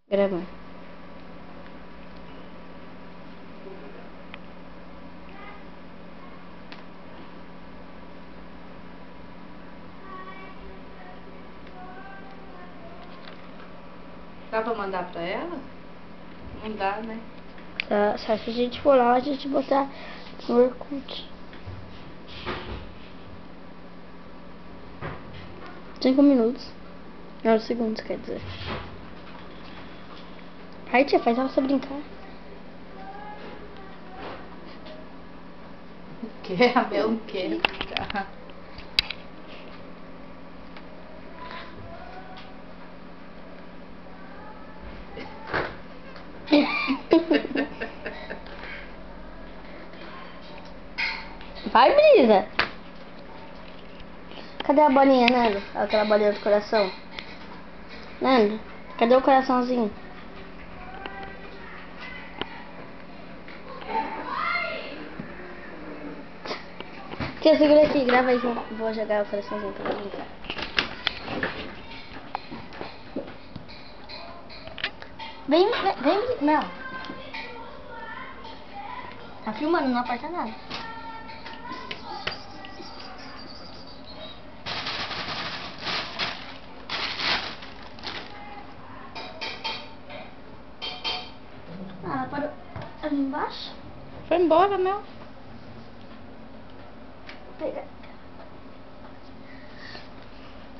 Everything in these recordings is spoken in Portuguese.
Gravando. Dá pra mandar pra ela? Não dá, né? Só se a gente for lá, a gente botar no Orkut. 5 minutos. 9 segundos, quer dizer. Aí, tia, faz ela só brincar. O que? A Mel não quer brincar. Vai, Brisa! Cadê a bolinha, Nando? Aquela bolinha do coração. Nando, cadê o coraçãozinho? Tia, segura aqui, grava aí que eu vou jogar o coraçãozinho pra ela brincar. Vem, Mel. Tá filmando, não aperta nada. Ah, ela parou ali embaixo. Foi embora, Mel. Pega.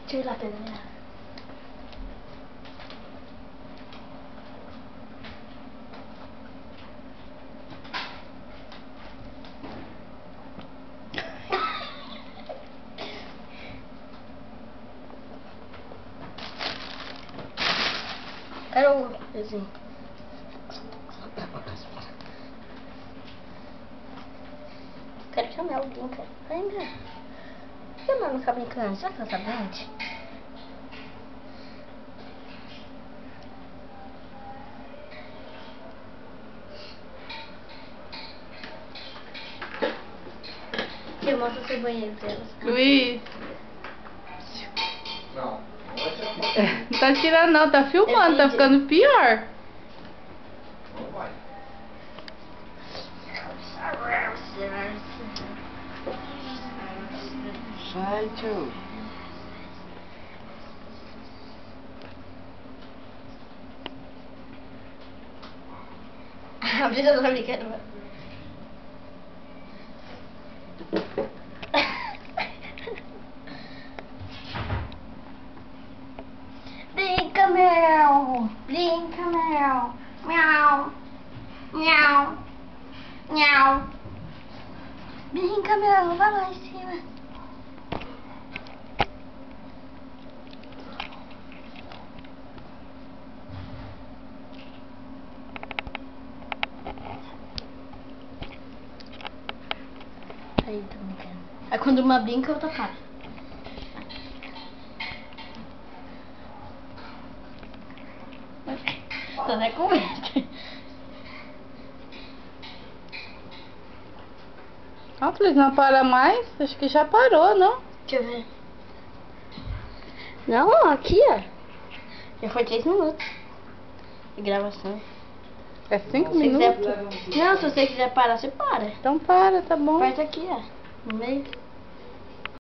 Deixa eu ir lá pegar ela. Cadê o desenho? Quero que a Mel brinca. Vem, Mel. Por que a Mel não tá brincando? Será que ela tá doente? Tia, mostra o seu banheiro pra elas. Luiz. Não. Não tá tirando não, tá filmando, tá ficando pior. Não vai. Vai, tio. A Brisa tá brincando. Brinca, Mel. Brinca, Mel. Miau. Miau. Miau. Brinca, Mel. Vai lá em cima. Aí, tô brincando. Aí quando uma brinca, outra para. Tô até com medo. Ah, Luiz, não para mais? Acho que já parou, não? Deixa eu ver. Não, ó, aqui, ó. Já foi 3 minutos de gravação. É 5 Se minutos? quiser... Não, se você quiser parar, você para. Então para, tá bom. Aperta aqui, ó. No meio.